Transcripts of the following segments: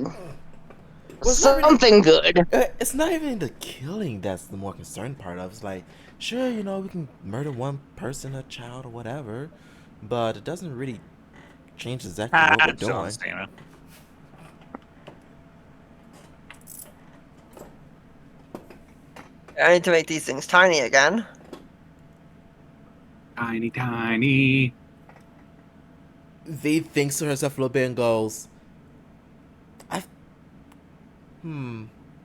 Well, it's not really. Something good. It's not even the killing that's the more concerned part of. It's like, sure, we can murder one person, a child, or whatever, but it doesn't really change exactly what we're I just don't doing. understand it. I need to make these things tiny again. Tiny, tiny. V thinks to herself a little bit and goes, I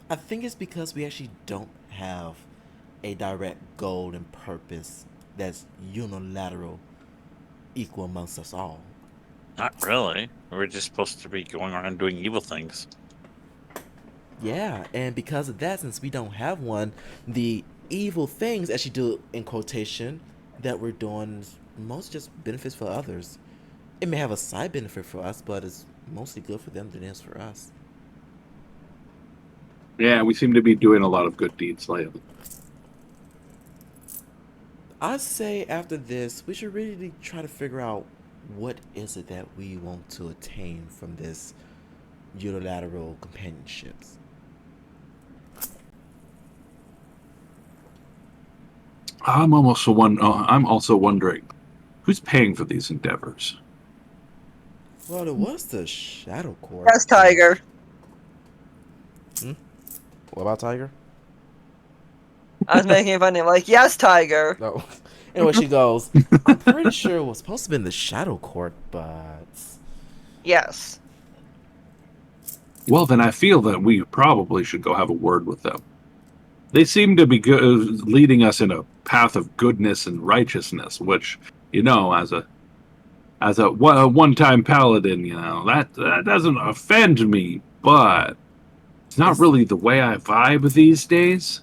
I think it's because we actually don't have a direct goal and purpose that's unilateral, equal amongst us all. Not really. We're just supposed to be going around doing evil things. Yeah, and because of that, since we don't have one, the evil things, as you do in quotation, that we're doing is most just benefits for others. It may have a side benefit for us, but it's mostly good for them than it is for us. Yeah, we seem to be doing a lot of good deeds lately. I'd say after this, we should really try to figure out what is it that we want to attain from this unilateral companionships. I'm also wondering who's paying for these endeavors. Well, it was the Shadow Court. Yes, Tiger. Hmm? What about Tiger? I was making it funny. Like, yes, Tiger. No. Anyway, she goes, I'm pretty sure it was supposed to be in the Shadow Court, but. Yes. Well, then I feel that we probably should go have a word with them. They seem to be leading us in a path of goodness and righteousness, which, as a one-time paladin, that doesn't offend me, but it's not It's, really the way I vibe these days.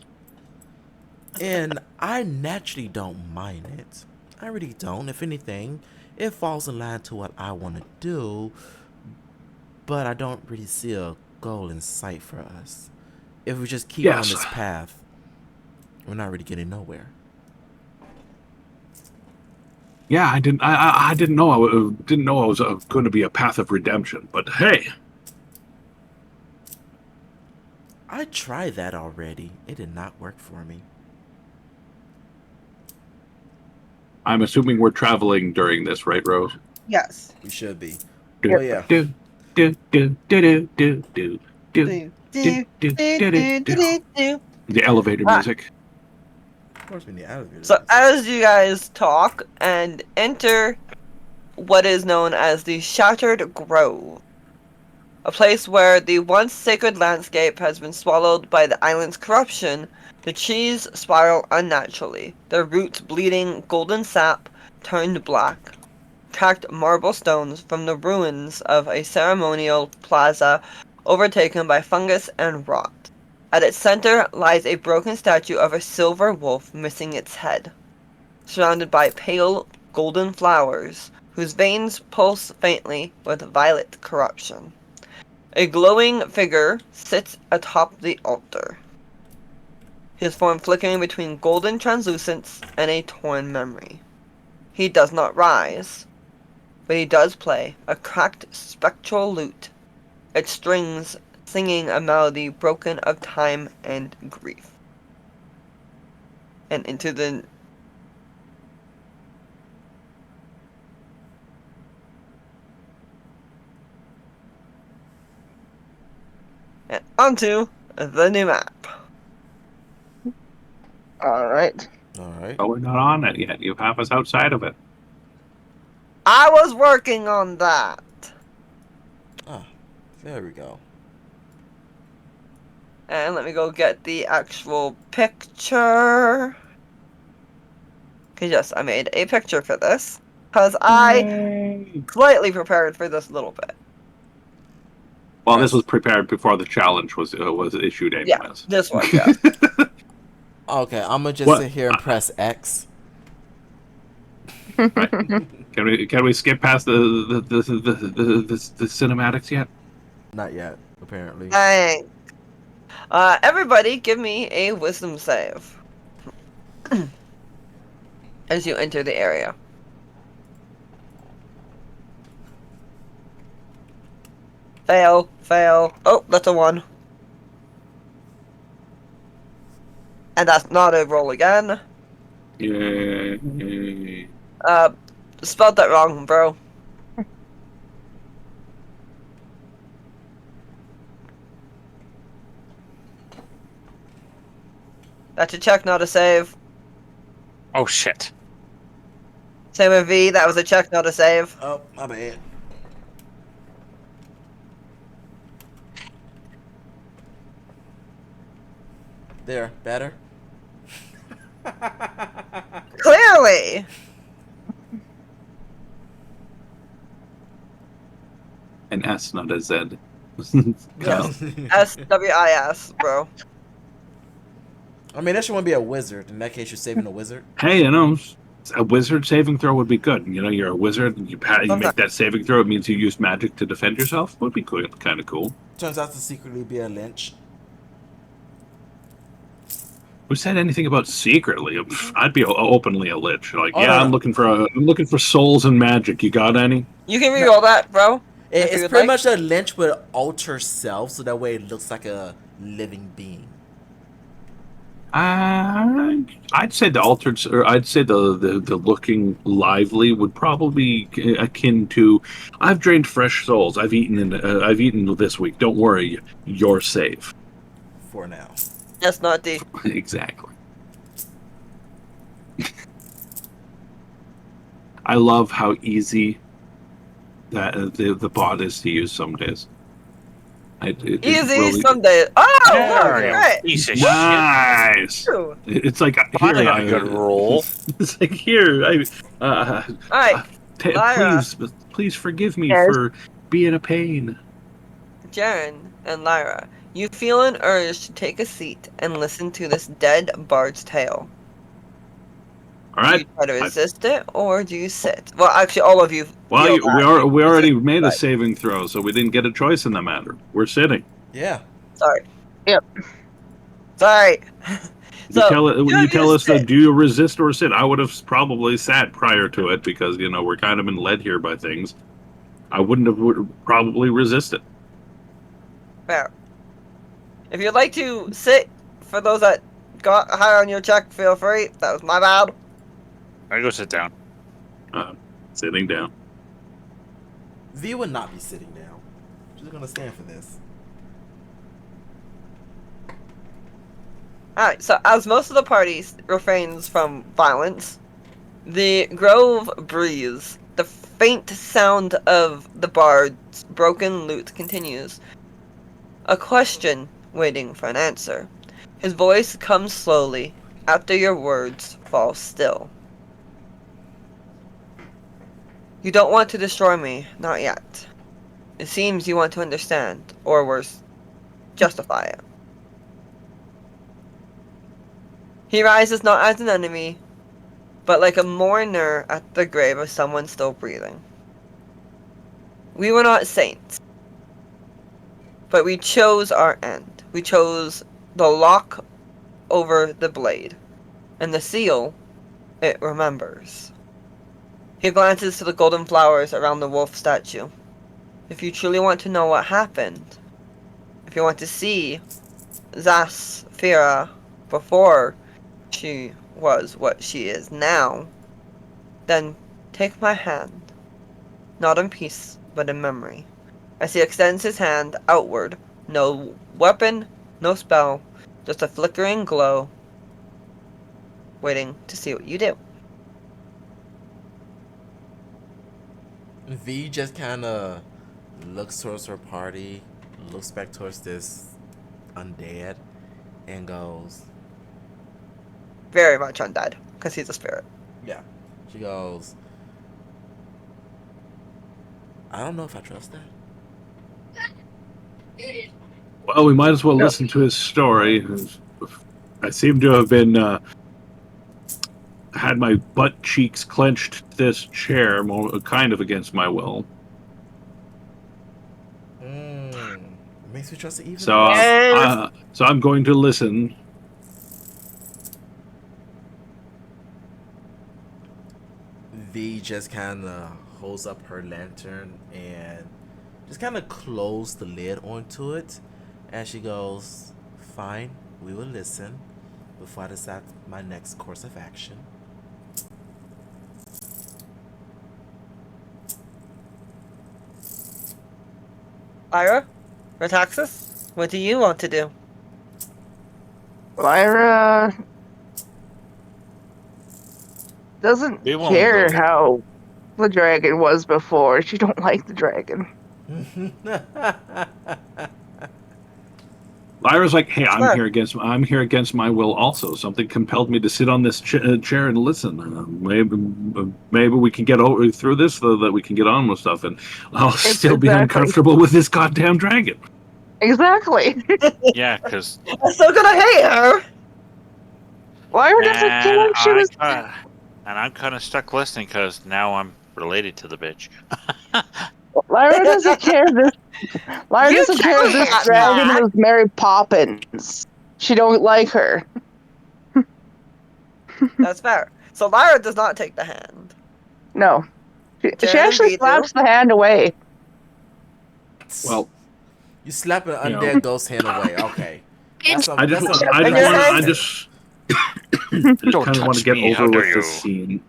and I naturally don't mind it. I really don't. If anything, it falls in line to what I want to do, but I don't really see a goal in sight for us. If we just keep on Yes. this path, we're not really getting nowhere. Yeah, I didn't. I didn't know. Didn't know I was going to be a path of redemption. But hey, I tried that already. It did not work for me. I'm assuming we're traveling during this, right, Rose? Yes. We should be. Do Well, yeah. do do do do do do do Do, do do, do do, do do, do. do, do. The elevator Ah, music. Of course, we need elevators. so as you guys talk and enter what is known as the Shattered Grove, a place where the once sacred landscape has been swallowed by the island's corruption, the trees spiral unnaturally, their roots bleeding golden sap turned black. Cracked marble stones from the ruins of a ceremonial plaza overtaken by fungus and rot. At its center lies a broken statue of a silver wolf missing its head, surrounded by pale golden flowers whose veins pulse faintly with violet corruption. A glowing figure sits atop the altar, his form flickering between golden translucence and a torn memory. He does not rise, but he does play a cracked spectral lute, its strings singing a melody broken of time and grief. And into the and onto the new map. Alright. Alright. Oh, we're not on it yet. You have us outside of it. I was working on that. Ah, there we go. And let me go get the actual picture. Because yes, I made a picture for this. Because I slightly prepared for this little bit. Well, this was prepared before the challenge was issued, Yeah, anyways. this one, yeah. Okay, I'm gonna just What? sit here and press X. Right. Can we skip past the cinematics yet? Not yet, apparently. Dang. Everybody give me a wisdom save. As you enter the area. Fail. Fail. Oh, that's a 1. And that's not a roll again. Yay. Spelled that wrong, bro. That's a check, not a save. Oh shit. Same with V, that was a check, not a save. Oh, my bad. There, better. Clearly! An S, not a Z. Yes. SWIS, bro. I mean, that should want to be a wizard. In that case, you're saving a wizard. Hey, a wizard saving throw would be good. You're a wizard, and you make that saving throw. It means you use magic to defend yourself. Would be cool, kind of cool. Turns out to secretly be a lynch. Who said anything about secretly? I'd be openly a lich. Like, Oh, yeah, no, I'm no. looking for souls and magic. You got any? You can reroll that, bro. If you It's would pretty like. much a lynch with alter self, so that way it looks like a living being. I'd say the altered, or I'd say the looking lively would probably be akin to. I've drained fresh souls. I've eaten this week. Don't worry, you're safe. For now. That's not D. Exactly. I love how easy that the bot is to use some days. It Easy really- someday. Oh, There look, you great. piece of shit. Nice. Ooh. It's like Finally here. got a good roll. It's like here. Alright, Lyra. Please forgive me Yes. for being a pain. Jaren and Lyra, you feel an urge to take a seat and listen to this dead bard's tale. All Do you right. try to resist it, or do you sit? Well, actually, all of you. Well, feel that. we already Resist, made a right. saving throw, so we didn't get a choice in the matter. We're sitting. Yeah. Sorry. Yep. Sorry. So, When you tell us sit. that, do you resist or sit? I would have probably sat prior to it because we're kind of been led here by things. I wouldn't have probably resisted. Fair. If you'd like to sit, for those that got higher on your check, feel free. That was my bad. I go sit down. Sitting down. V would not be sitting down. She's gonna stand for this. Alright, so as most of the party refrains from violence, the grove breathes. The faint sound of the bard's broken lute continues. A question waiting for an answer. His voice comes slowly after your words fall still. You don't want to destroy me, not yet. It seems you want to understand, or worse, justify it. He rises not as an enemy, but like a mourner at the grave of someone still breathing. We were not saints, but we chose our end. We chose the lock over the blade, and the seal, it remembers. He glances to the golden flowers around the wolf statue. If you truly want to know what happened, if you want to see Zasfira before she was what she is now, then take my hand. Not in peace, but in memory. As he extends his hand outward, no weapon, no spell, just a flickering glow, waiting to see what you do. V just kind of looks towards her party, looks back towards this undead, and goes, Very much undead, because he's a spirit. yeah. She goes, I don't know if I trust that. Well, we might as well listen to his story. I seem to have been had my butt cheeks clenched to this chair, kind of against my will. Makes me trust the evil. So I'm going to listen. V just kind of holds up her lantern and just kind of close the lid onto it, and she goes, "Fine, we will listen before I decide my next course of action." Lyra? Retaxis? What do you want to do? Lyra doesn't We won't care go. how the dragon was before. She don't like the dragon. Lyra's like, "Hey, I'm Sure. here against my will. Also, something compelled me to sit on this chair and listen. Maybe we can get through this so that we can get on with stuff, and I'll still be Exactly. uncomfortable with this goddamn dragon." Exactly. Yeah, because I'm still gonna hate her! Lyra doesn't care if she was. I'm kind of stuck listening because now I'm related to the bitch. Lyra doesn't care if this. Lyra You doesn't care if this can't, dragon Matt. was Mary Poppins. She don't like her. That's fair. So Lyra does not take the hand. No. She Jaren and actually Vidu? slaps the hand away. Well, You slap an You know. undead ghost hand away. Okay. That's I just, that's I And just your want, hand? I just, I just Don't kind of want to touch get me, how over dare with this you. scene.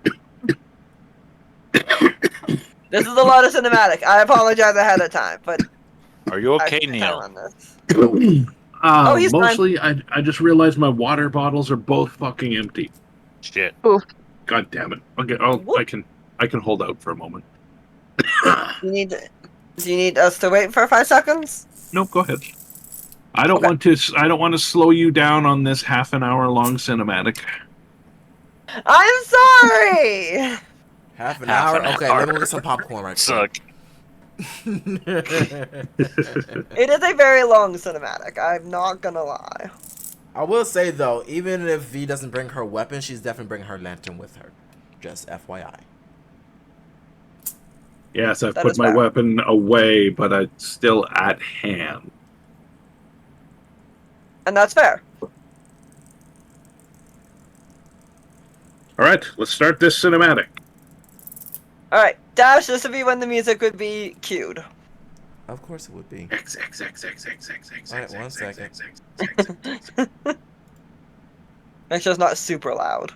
This is a lot of cinematic. I apologize ahead of time, but Are you I okay, took time Neil? on this. Oh, he's fine. mostly, I just realized my water bottles are both fucking empty. Shit. God damn it. Okay, Whoop. I can hold out for a moment. Do you need us to wait for 5 seconds? Nope, go ahead. I don't Okay. want to slow you down on this half an hour long cinematic. I'm sorry! half an Half hour. an Okay, hour. let me go get some popcorn right Suck. quick. It is a very long cinematic, I'm not gonna lie. I will say though, even if V doesn't bring her weapon, she's definitely bringing her lantern with her. Just FYI. Yes, I've That put is my fair. weapon away, but it's still at hand. And that's fair. All right, let's start this cinematic. Alright, Dash, this would be when the music would be cued. Of course it would be. X X X X X X X. All right, 1 second. Make sure it's not super loud.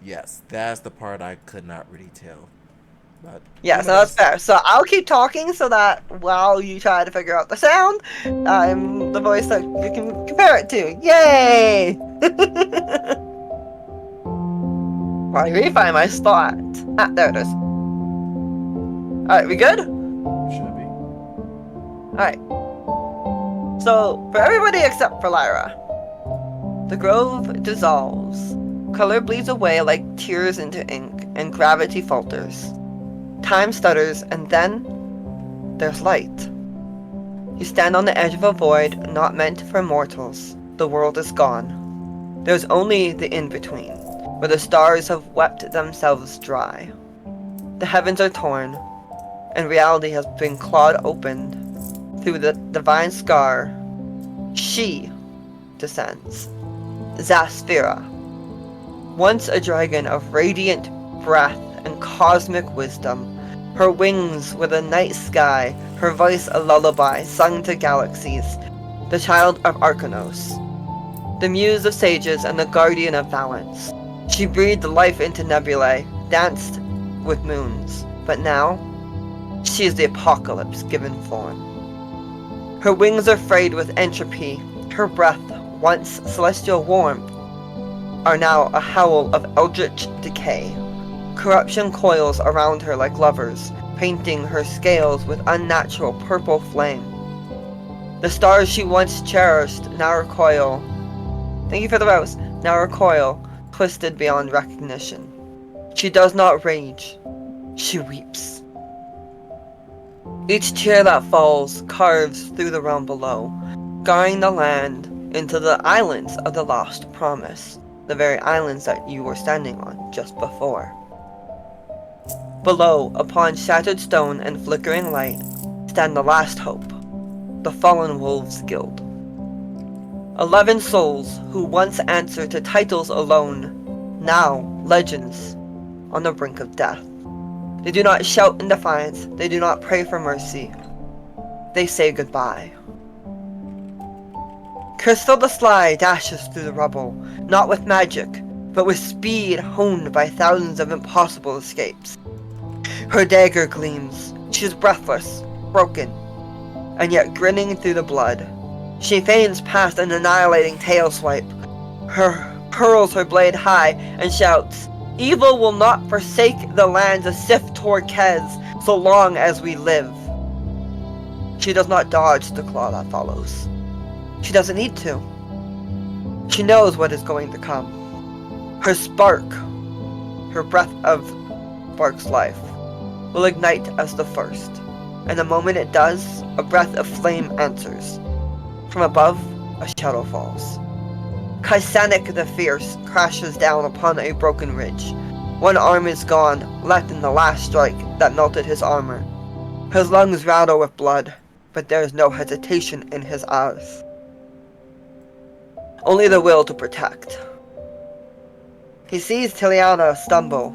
Yes, that's the part I could not really tell. But Yeah, so that's fair. So I'll keep talking so that while you try to figure out the sound, I'm the voice that you can compare it to. Yay! Well, I refine my spot. Ah, there it is. Alright, we good? Should be. Alright. So, for everybody except for Lyra, the grove dissolves. Color bleeds away like tears into ink, and gravity falters. Time stutters, and then there's light. You stand on the edge of a void not meant for mortals. The world is gone. There's only the in-between, where the stars have wept themselves dry. The heavens are torn, and reality has been clawed open. Through the divine scar, she descends. Zasphira, once a dragon of radiant breath and cosmic wisdom. Her wings were the night sky, her voice a lullaby sung to galaxies. The child of Arcanos, the muse of sages and the guardian of balance. She breathed life into nebulae, danced with moons, but now she is the apocalypse given form. Her wings are frayed with entropy, her breath, once celestial warmth, are now a howl of eldritch decay. Corruption coils around her like lovers, painting her scales with unnatural purple flame. The stars she once cherished now recoil. Thank you for the rose. Now recoil, twisted beyond recognition. She does not rage. She weeps. Each tear that falls carves through the realm below, scarring the land into the islands of the lost promise, the very islands that you were standing on just before. Below, upon shattered stone and flickering light, stand the last hope, the Fallen Wolves Guild. 11 souls who once answered to titles alone, now legends on the brink of death. They do not shout in defiance, they do not pray for mercy. They say goodbye. Crystal the Sly dashes through the rubble, not with magic, but with speed honed by thousands of impossible escapes. Her dagger gleams. She is breathless, broken, and yet grinning through the blood. She feigns past an annihilating tail swipe, hurls her blade high, and shouts, "Evil will not forsake the lands of Sif Torquez so long as we live." She does not dodge the claw that follows. She doesn't need to. She knows what is going to come. Her spark, her breath of spark's life, will ignite as the first, and the moment it does, a breath of flame answers. From above, a shadow falls. Kaisanik the Fierce crashes down upon a broken ridge. One arm is gone, left in the last strike that melted his armor. His lungs rattle with blood, but there is no hesitation in his eyes. Only the will to protect. He sees Tiliana stumble.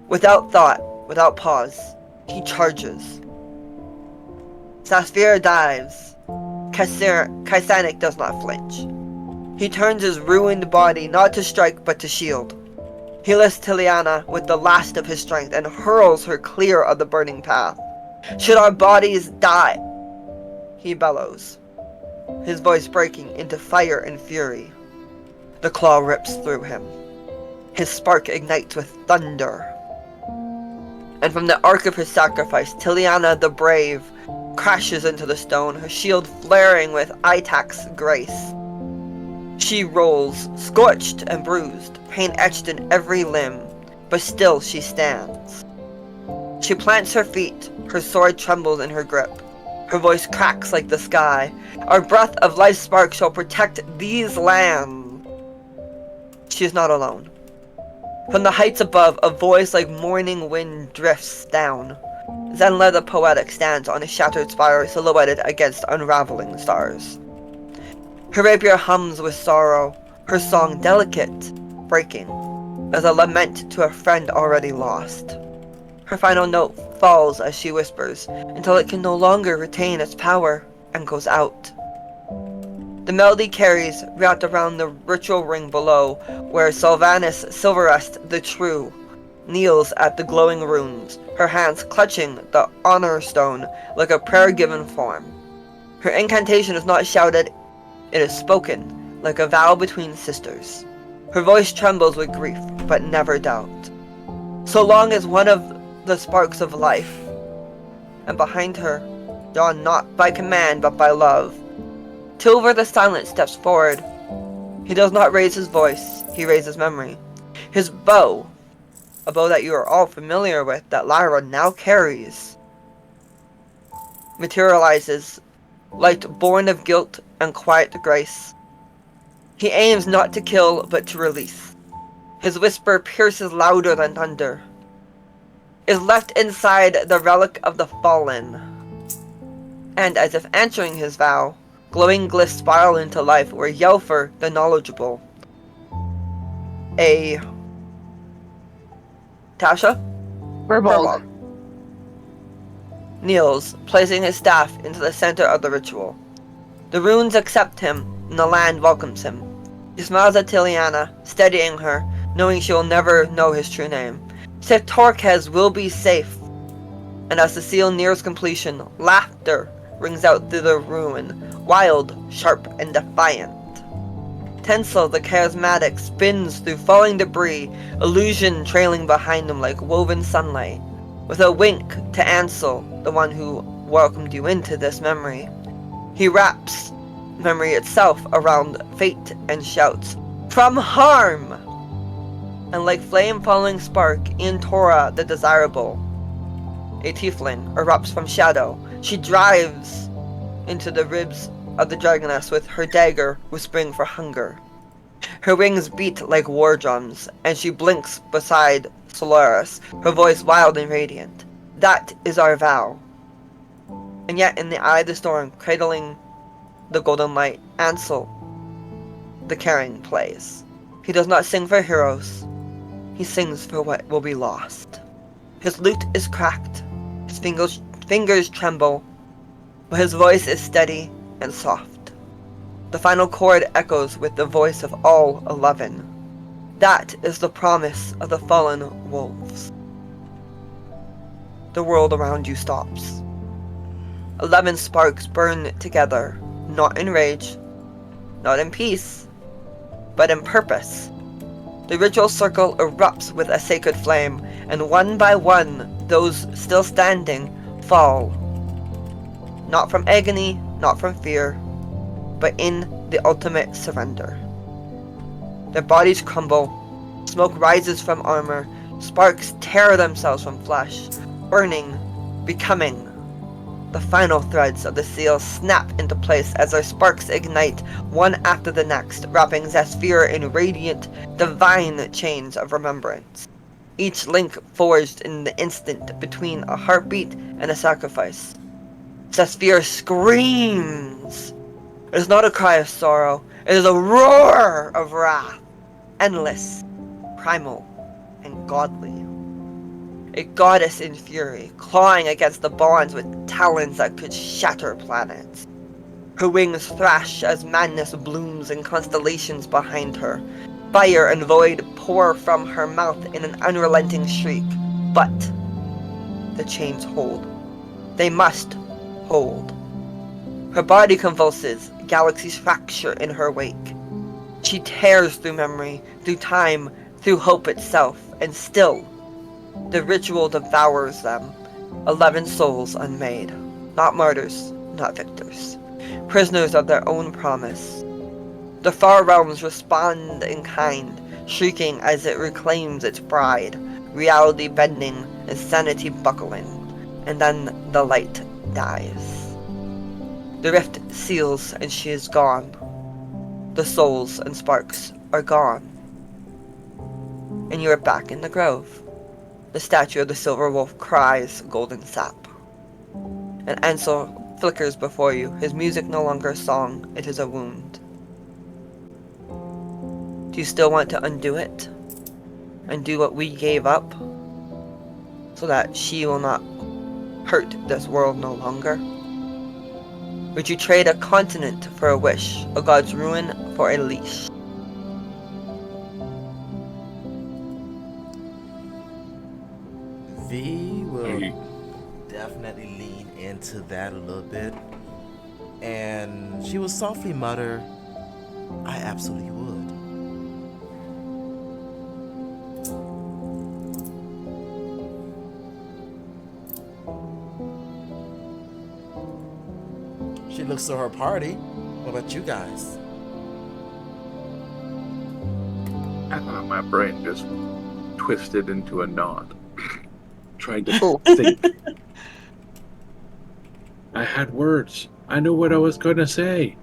Without thought, without pause, he charges. Saphira dives. Kaisanik does not flinch. He turns his ruined body not to strike but to shield. He lifts Tiliana with the last of his strength and hurls her clear of the burning path. "Should our bodies die?" he bellows, his voice breaking into fire and fury. The claw rips through him. His spark ignites with thunder. And from the arc of his sacrifice, Tiliana the Brave crashes into the stone, her shield flaring with Itak's grace. She rolls, scorched and bruised, pain etched in every limb, but still she stands. She plants her feet, her sword trembles in her grip. Her voice cracks like the sky. "Our breath of life's spark shall protect these lands." She is not alone. From the heights above, a voice like morning wind drifts down. Zenla the Poetic stands on a shattered spire silhouetted against unraveling stars. Her rapier hums with sorrow, her song delicate, breaking, as a lament to a friend already lost. Her final note falls as she whispers, until it can no longer retain its power, and goes out. The melody carries, wrapped around the ritual ring below, where Sylvanus Silverest the True kneels at the glowing runes, her hands clutching the honor stone like a prayer-given form. Her incantation is not shouted, it is spoken, like a vow between sisters. Her voice trembles with grief, but never doubt. So long as one of the sparks of life, and behind her, drawn not by command but by love, Tilver the Silent steps forward. He does not raise his voice, he raises memory. His bow, a bow that you are all familiar with, that Lyra now carries, materializes, light born of guilt and quiet grace. He aims not to kill, but to release. His whisper pierces louder than thunder. Is left inside the relic of the fallen. And as if answering his vow, glowing glyphs spiral into life where Yelfer, the knowledgeable, Tasha? Verbold. Kneels, placing his staff into the center of the ritual. The runes accept him, and the land welcomes him. He smiles at Tiliana, steadying her, knowing she will never know his true name. Sif Torquez will be safe. And as the seal nears completion, laughter rings out through the ruin, wild, sharp, and defiant. Tencel the charismatic spins through falling debris, illusion trailing behind him like woven sunlight. With a wink to Ansel, the one who welcomed you into this memory, he wraps memory itself around fate and shouts, "From harm!" And like flame-falling spark in Tora the Desirable, a tiefling erupts from shadow. She drives into the ribs of the dragoness with her dagger, whispering for hunger. Her wings beat like war drums, and she blinks beside Solaris, her voice wild and radiant. That is our vow. And yet in the eye of the storm, cradling the golden light, Ansel, the caring, plays. He does not sing for heroes. He sings for what will be lost. His lute is cracked. His fingers tremble. but his voice is steady and soft. The final chord echoes with the voice of all 11. That is the promise of the fallen wolves. The world around you stops. 11 sparks burn together, not in rage, not in peace, but in purpose. The ritual circle erupts with a sacred flame, and one by one, those still standing fall. Not from agony, not from fear, but in the ultimate surrender. Their bodies crumble, smoke rises from armor, sparks tear themselves from flesh, burning, becoming. The final threads of the seal snap into place as their sparks ignite, one after the next, wrapping Zesphyr in radiant, divine chains of remembrance. Each link forged in the instant between a heartbeat and a sacrifice. Zesphyr screams. It is not a cry of sorrow, it is a roar of wrath, endless, primal, and godly. A goddess in fury, clawing against the bonds with talons that could shatter planets. Her wings thrash as madness blooms in constellations behind her. Fire and void pour from her mouth in an unrelenting shriek. But the chains hold. They must hold. Her body convulses, galaxies fracture in her wake. She tears through memory, through time, through hope itself, and still, the ritual devours them. 11 souls unmade. Not martyrs, not victors. Prisoners of their own promise. The far realms respond in kind, shrieking as it reclaims its bride, reality bending and sanity buckling. And then the light dies. The rift seals and she is gone. The souls and sparks are gone. And you are back in the grove. The statue of the silver wolf cries golden sap. And Ansel flickers before you, his music no longer a song, it is a wound. Do you still want to undo it? Undo what we gave up? So that she will not hurt this world no longer? Would you trade a continent for a wish, a god's ruin for a leash? V will definitely lean into that a little bit, and she will softly mutter, I absolutely would. She looks to her party. What about you guys? My brain just twisted into a knot. Trying to think. I had words. I knew what I was going to say.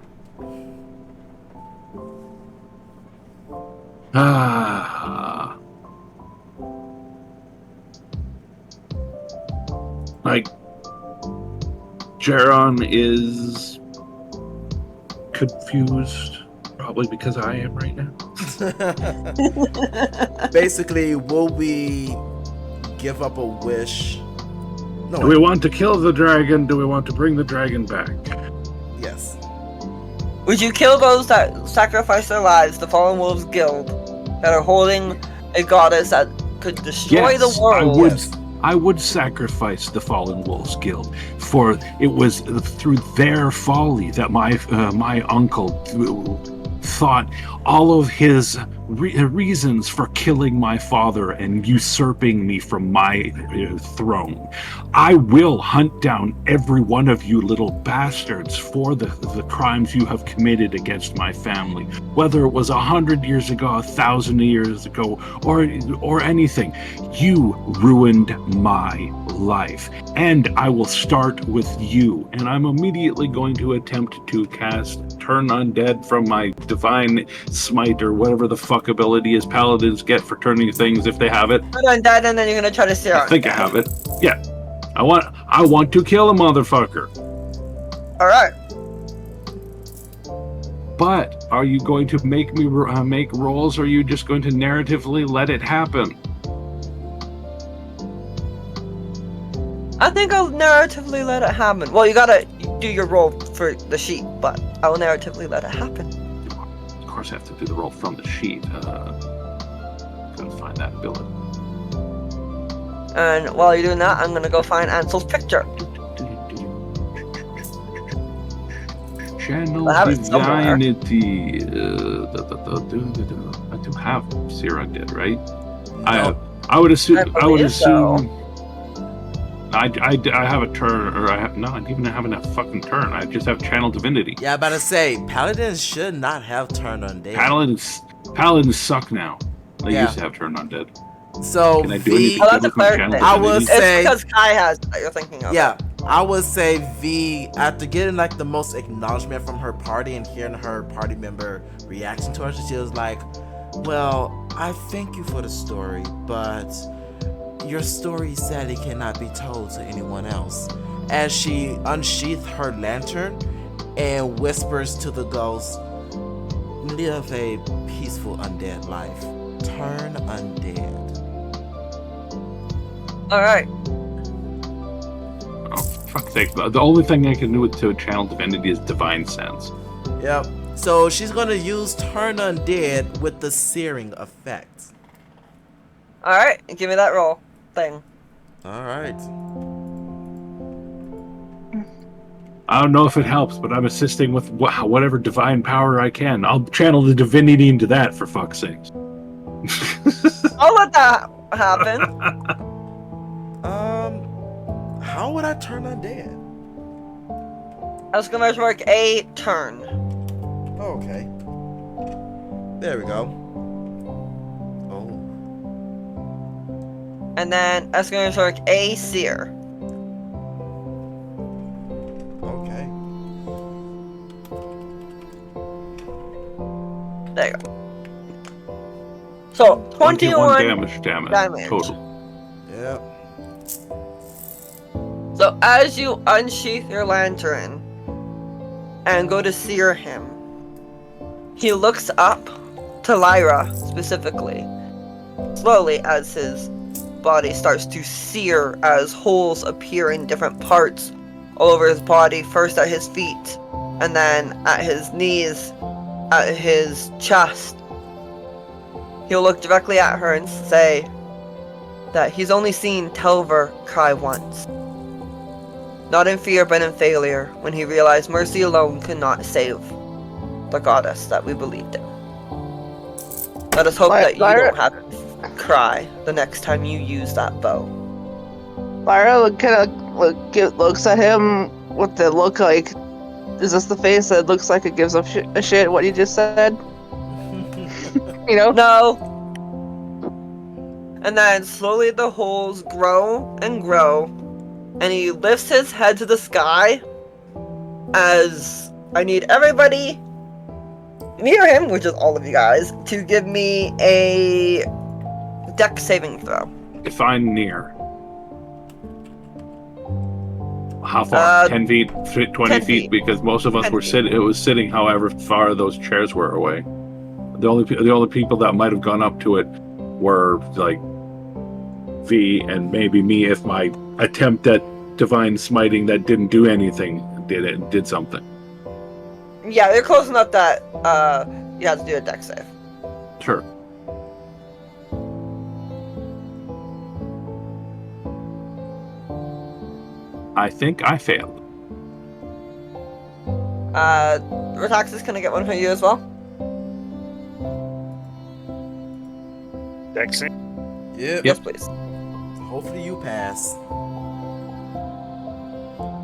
Like, Jaron is confused, probably because I am right now. Basically, will we give up a wish? No. Do we want to kill the dragon? Do we want to bring the dragon back? Yes. Would you kill those that sacrifice their lives, the Fallen Wolves Guild, that are holding a goddess that could destroy Yes, the world? I would. I would sacrifice the Fallen Wolves Guild, for it was through their folly that my uncle thought all of his reasons for killing my father and usurping me from my throne. I will hunt down every one of you little bastards for the crimes you have committed against my family, whether it was 100 years ago, 1,000 years ago, or anything. You ruined my life, and I will start with you. And I'm immediately going to attempt to cast Turn Undead from my divine smite, or whatever the fuck ability is paladins get for turning things if they have it. Turn Undead, and then you're gonna try to steer. I think I have it. Yeah. I want to kill a motherfucker. Alright. But are you going to make me make rolls, or are you just going to narratively let it happen? I think I'll narratively let it happen. Well, you gotta do your roll for the sheet, but I will narratively let it happen. Of course, I have to do the roll from the sheet. Couldn't find that ability. And while you're doing that, I'm gonna go find Ansel's picture. Channel I have it somewhere. divinity. I do have Sira did, right? I would assume. I would believe so. assume. I have a turn, or I have no. I don't even have enough fucking turn. I just have channel divinity. Yeah, about to say paladins should not have turned undead. Paladins suck now. They Yeah. used to have turn undead. So Can I do V, anything Oh, good that's a with my cleric channel thing. I would divinity? say- It's because Kai has that you're thinking of. yeah, I would say V, after getting like the most acknowledgement from her party and hearing her party member reaction to her, she was like, well, I thank you for the story, but your story sadly cannot be told to anyone else. As she unsheathed her lantern and whispers to the ghost, live a peaceful undead life. Turn undead. Alright. Oh, for fuck's sake. The only thing I can do to channel divinity is divine sense. Yep. So she's gonna use turn undead with the searing effect. Alright, give me that roll thing. Alright. I don't know if it helps, but I'm assisting with whatever divine power I can. I'll channel the divinity into that, for fuck's sake. I'll let that happen. How would I turn undead? Exclamation mark a turn. Okay. There we go. Oh. And then exclamation mark a seer. Okay. There you go. So 21 damage total. Yep. So as you unsheath your lantern and go to sear him, he looks up to Lyra specifically, slowly as his body starts to sear as holes appear in different parts all over his body, first at his feet, and then at his knees, at his chest. He'll look directly at her and say that he's only seen Telver cry once. Not in fear, but in failure, when he realized mercy alone could not save the goddess that we believed in. Let us hope that you don't have to cry the next time you use that bow. Lyra kind of looks at him with the look like, is this the face that looks like it gives a shit what you just said? You know? No! And then slowly the holes grow and grow, and he lifts his head to the sky as I need everybody near him, which is all of you guys, to give me a dex saving throw. Define near. How far? 10 feet, 20 10 feet? feet. Because most of us 10 were feet. sitting. It was sitting, however far those chairs were away. The only people that might have gone up to it were like V and maybe me if my attempt at divine smiting that didn't do anything did something. Yeah, you're close enough that you have to do a dex save. Sure. I think I failed. Retaxis, can I get one for you as well? Dexing. Yep. Yes, please. Hopefully you pass.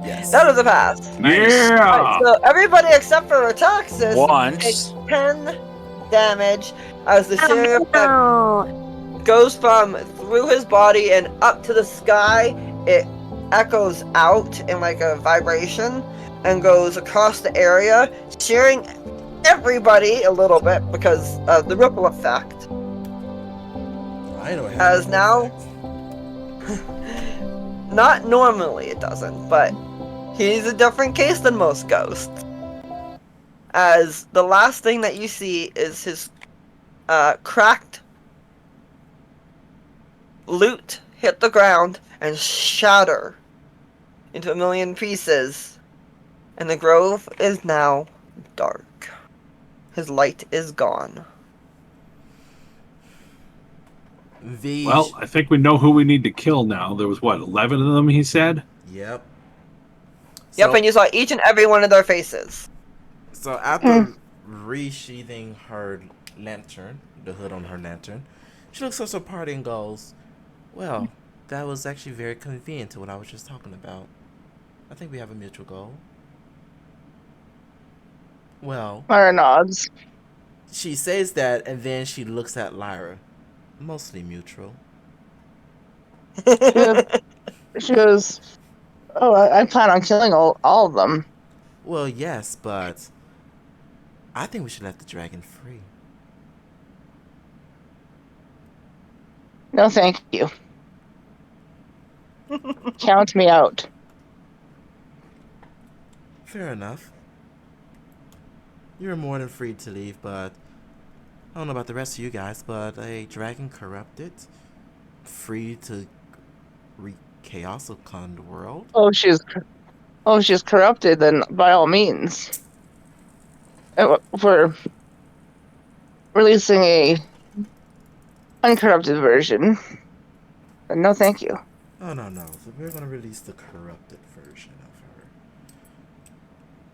Yes. That was a pass. Yeah. Alright, so everybody except for Retaxis takes Once. 10 damage as the sheriff goes from through his body and up to the sky. It echoes out in like a vibration and goes across the area, cheering everybody a little bit because of the ripple effect. I know it As has now- effect. Not normally it doesn't, but he's a different case than most ghosts. As the last thing that you see is his cracked loot hit the ground and shatter into a million pieces And the grove is now dark. His light is gone. Well, I think we know who we need to kill now. There was what, 11 of them, he said? Yep. Yep, So, and you saw each and every one of their faces. so after resheathing her lantern, the hood on her lantern, she looks at her party and goes, "Well, that was actually very convenient to what I was just talking about. I think we have a mutual goal." Well, Myra nods. she says that, and then she looks at Lyra. Mostly mutual. She goes, "Oh, I plan on killing all of them." Well, yes, but I think we should let the dragon free. No, thank you. Count me out. Fair enough. You're more than free to leave, but I don't know about the rest of you guys, but a dragon corrupted, free to wreak chaos upon the world. She's corrupted. Then by all means, we're releasing a uncorrupted version. But no, thank you. Oh no. So we're gonna release the corrupted version of her.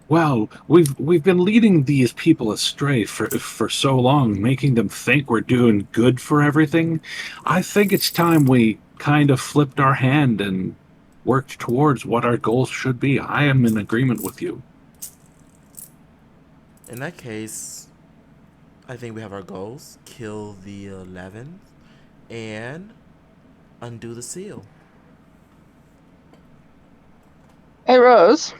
Well, we've been leading these people astray for so long, making them think we're doing good for everything. I think it's time we kind of flipped our hand and worked towards what our goals should be. I am in agreement with you. In that case, I think we have our goals: kill the 11 and undo the seal. Hey, Rose.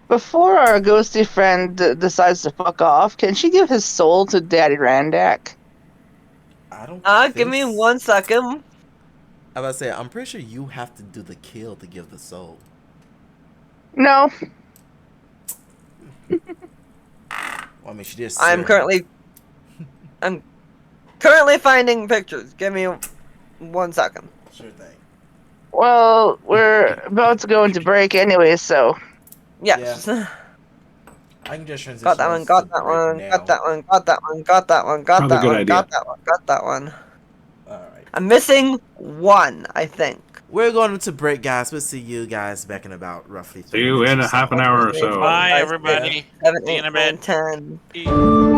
Before our ghosty friend decides to fuck off, can she give his soul to Daddy Randak? I don't. Give me 1 second. I was about to say, I'm pretty sure you have to do the kill to give the soul. No. Well, I mean, she just. I'm currently finding pictures. Give me 1 second. Sure thing. Well, we're about to go into break anyway, so. Yes. I can just transition. Got that one, us got to that break one, now. got that one, got that one, got that one, got Probably a that good one, idea. got that one, got that one. Alright. I'm missing one, I think. We're going to break, guys. We'll see you guys back in about roughly 3 See you minutes in or a half so. an hour or so. Bye, 5, everybody. 7, See you 8, in a 9, bit. 10. Peace.